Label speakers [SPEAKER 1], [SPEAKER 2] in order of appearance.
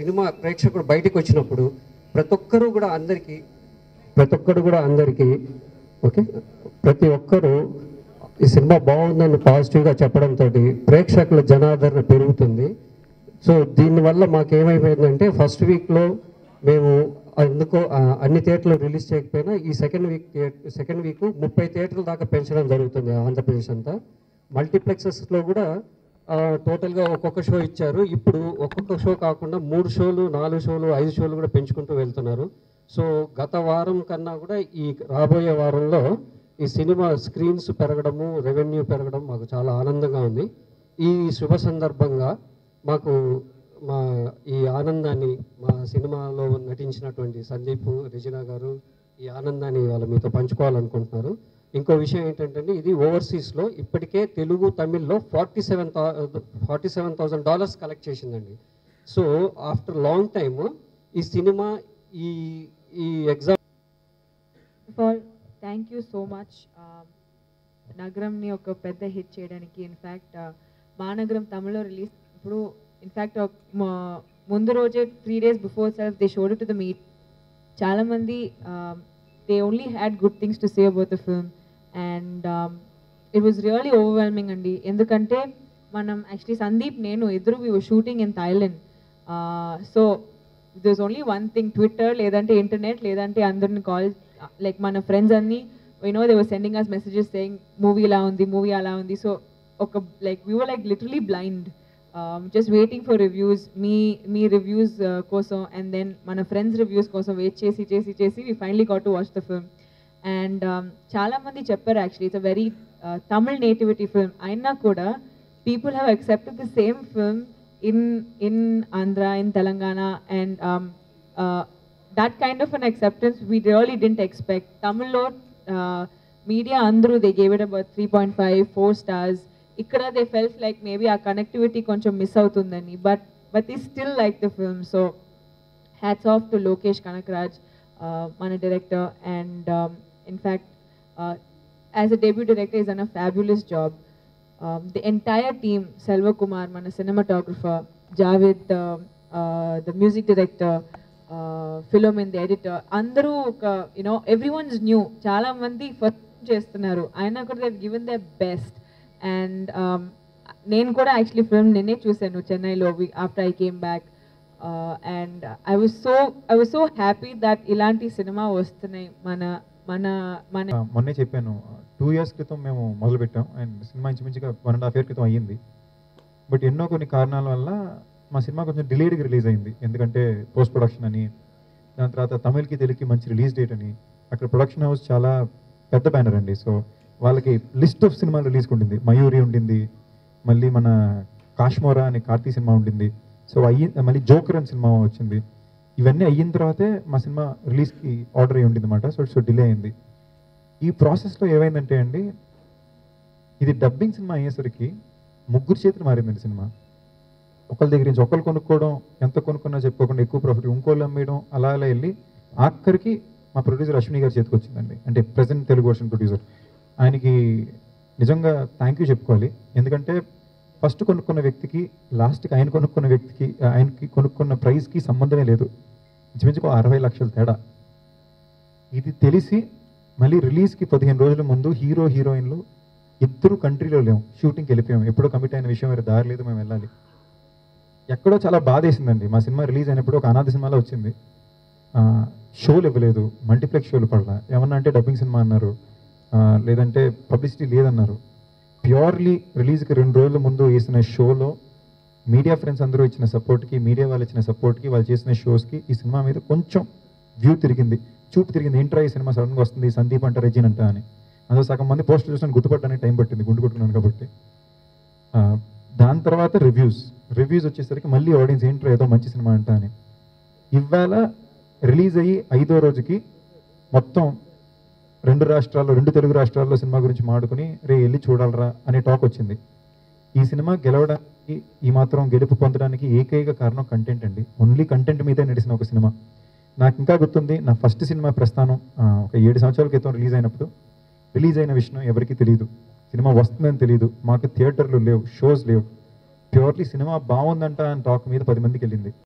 [SPEAKER 1] Cinema ప్రేక్షకుడు బయటకు వచ్చినప్పుడు ప్రతి ఒక్కరు కూడా అందరికీ ఓకే, ప్రతి ఒక్కరూ ఈ సినిమా బాగుందని పాజిటివ్గా చెప్పడంతో ప్రేక్షకుల జనాదరణ పెరుగుతుంది. సో దీనివల్ల మాకేమైపోయిందంటే ఫస్ట్ వీక్లో మేము ఎందుకో అన్ని థియేటర్లు రిలీజ్ చేయకపోయినా ఈ సెకండ్ వీక్ 30 థియేటర్ల దాకా పెంచడం జరుగుతుంది ఆంధ్రప్రదేశ్ అంతా. మల్టీప్లెక్సెస్లో కూడా టోటల్గా ఒక్కొక్క షో ఇచ్చారు. ఇప్పుడు ఒక్కొక్క షో కాకుండా 3 షోలు 4 షోలు 5 షోలు కూడా పెంచుకుంటూ వెళ్తున్నారు. సో గత వారం కన్నా కూడా ఈ రాబోయే వారంలో ఈ సినిమా స్క్రీన్స్ పెరగడము, రెవెన్యూ పెరగడం మాకు చాలా ఆనందంగా ఉంది. ఈ శుభ సందర్భంగా మాకు ఈ ఆనందాన్ని మా సినిమాలో నటించినటువంటి సందీప్, రెజినా గారు ఈ ఆనందాన్ని వాళ్ళ మీతో పంచుకోవాలనుకుంటున్నారు. ఇంకో విషయం ఏంటంటే ఇది ఓవర్సీస్లో ఇప్పటికే తెలుగు తమిళ్లో $47,000 కలెక్ట్ చేసిందండి. సో ఆఫ్టర్ లాంగ్ టైమ్ ఈ సినిమా ఈ exam
[SPEAKER 2] thank you so much. నగరంని ఒక పెద్ద హిట్ చేయడానికి ఇన్ఫ్యాక్ట్ మహానగరం తమిళ్లో రిలీజ్ ఇప్పుడు ఇన్ఫ్యాక్ట్ ముందు రోజే 3 days before self they showed it to the meet. చాలామంది they only had good things to say about the film and it was really overwhelming andi endukante manam actually Sandeep nenu idru we were shooting in Thailand, so there's only one thing, Twitter ledante internet ledante andarni call like mana friends anni they were sending us messages saying movie ala undi, so like we were like literally blind, just waiting for reviews, me reviews kosam and then mana friends reviews kosam wait chesi we finally got to watch the film and chaala mandi chepparu actually it's a very Tamil nativity film aina kuda people have accepted the same film in Andhra, in Telangana and that kind of an acceptance we really didn't expect. Tamil lo media andru they gave it about 3.5 4 stars. Ikkada they felt like maybe our connectivity koncham miss avutundani, but they still like the film. So hats off to Lokesh Kanakraj, mana director, and in fact as a debut director he's done a fabulous job. The entire team, Selva Kumar mana cinematographer, Javed the music director, Philomen the editor, andaru everyone's new, chaala mandi first chestunnaru aina kuda they've given their best. And నేను కూడా actually film నిన్నే చూశాను చెన్నైలో after I came back and I was so happy that ఇలాంటి cinema వస్తున్నాయి మొన్నే
[SPEAKER 3] చెప్పాను 2 years క్రితం మేము మొదలుపెట్టాం అండ్ సినిమా ఇంచుమించుగా 1.5 year క్రితం అయ్యింది. బట్ ఎన్నో కొన్ని కారణాల వల్ల మా సినిమా కొంచెం డిలేడ్గా రిలీజ్ అయింది. ఎందుకంటే పోస్ట్ ప్రొడక్షన్ అని, దాని తర్వాత తమిళ్కి తెలుగుకి మంచి రిలీజ్ డేట్ అని, అక్కడ ప్రొడక్షన్ హౌస్ చాలా పెద్ద బ్యానర్ అండి. సో వాళ్ళకి లిస్ట్ ఆఫ్ సినిమాలు రిలీజ్కి ఉండింది. మయూరి ఉండింది, మళ్ళీ మన కాశ్మోరా అనే కార్తీ సినిమా ఉండింది, సో మళ్ళీ జోకర్ అని సినిమా వచ్చింది. ఇవన్నీ అయిన తర్వాతే మా సినిమా రిలీజ్కి ఆర్డర్ అయ్యి ఉండింది అనమాట. సో డిలే అయింది. ఈ ప్రాసెస్లో ఏమైందంటే అండి, ఇది డబ్బింగ్ సినిమా అయ్యేసరికి 3 చేతులు మారిందండి సినిమా. ఒకళ్ళ దగ్గర నుంచి ఒకళ్ళు కొనుక్కోవడం, ఎంత కొనుక్కున్నా చెప్పుకోకుండా ఎక్కువ ప్రాఫిట్ ఇంకోళ్ళు అమ్మేయడం, అలా వెళ్ళి ఆఖరికి మా ప్రొడ్యూసర్ అశ్విని గారి చేతికి వచ్చిందండి. అంటే ప్రజెంట్ తెలుగు వర్షన్ ప్రొడ్యూసర్. ఆయనకి నిజంగా థ్యాంక్ యూ చెప్పుకోవాలి. ఎందుకంటే ఫస్ట్ కొనుక్కున్న వ్యక్తికి లాస్ట్కి ఆయన కొనుక్కున్న వ్యక్తికి ఆయనకి కొనుక్కున్న ప్రైస్కి సంబంధమే లేదు. ఇంచుమించుకు 60 లక్షల తేడా. ఇది తెలిసి మళ్ళీ రిలీజ్కి 15 రోజుల ముందు హీరోయిన్లు ఇద్దరు కంట్రీలో లేము, షూటింగ్కి వెళ్ళిపోయాము. ఎప్పుడో కమిట్ అయిన విషయం వేరే దారి లేదు, మేము వెళ్ళాలి. ఎక్కడో చాలా బాధ వేసిందండి. మా సినిమా రిలీజ్ అయినప్పుడు ఒక అనాథ సినిమాలో వచ్చింది, షోలు ఇవ్వలేదు, మల్టీప్లెక్స్ షోలు పడలా. ఏమన్నా అంటే డబ్బింగ్ సినిమా అన్నారు, లేదంటే పబ్లిసిటీ లేదన్నారు. ప్యూర్లీ రిలీజ్కి 2 రోజుల ముందు వేసిన షోలో మీడియా ఫ్రెండ్స్ అందరూ ఇచ్చిన సపోర్ట్కి, మీడియా వాళ్ళు ఇచ్చిన సపోర్ట్కి, వాళ్ళు చేసిన షోస్కి ఈ సినిమా మీద కొంచెం చూపు తిరిగింది. ఏంట్రా ఈ సినిమా సడన్గా వస్తుంది, సందీప్ అంట రెజిన్ అంట అని. అందులో సగం మంది పోస్టర్ చూసిన గుర్తుపట్టడానికి టైం పట్టింది, గుండు కొట్టుకున్నాను కాబట్టి. దాని తర్వాత రివ్యూస్ వచ్చేసరికి మళ్ళీ ఆడియన్స్ ఏంట్రా ఏదో మంచి సినిమా అంట అని. ఇవాళ రిలీజ్ అయ్యి 5వ రోజుకి మొత్తం 2 తెలుగు రాష్ట్రాల్లో సినిమా గురించి మాడుకుని వెళ్ళి చూడాలరా అనే టాక్ వచ్చింది. ఈ సినిమా గెలవడానికి, ఈ మాత్రం గెలుపు పొందడానికి ఏకైక కారణం కంటెంట్ అండి. ఓన్లీ కంటెంట్ మీదే నడిచిన ఒక సినిమా. నాకు ఇంకా గుర్తుంది, నా ఫస్ట్ సినిమా ప్రస్థానం ఒక 7 సంవత్సరాల క్రితం రిలీజ్ అయిన విషయం ఎవరికి తెలియదు. సినిమా వస్తుందని తెలియదు, మాకు థియేటర్లు లేవు, షోస్ లేవు. ప్యూర్లీ సినిమా బాగుందంట అని టాక్ మీద 10 మందికి వెళ్ళింది.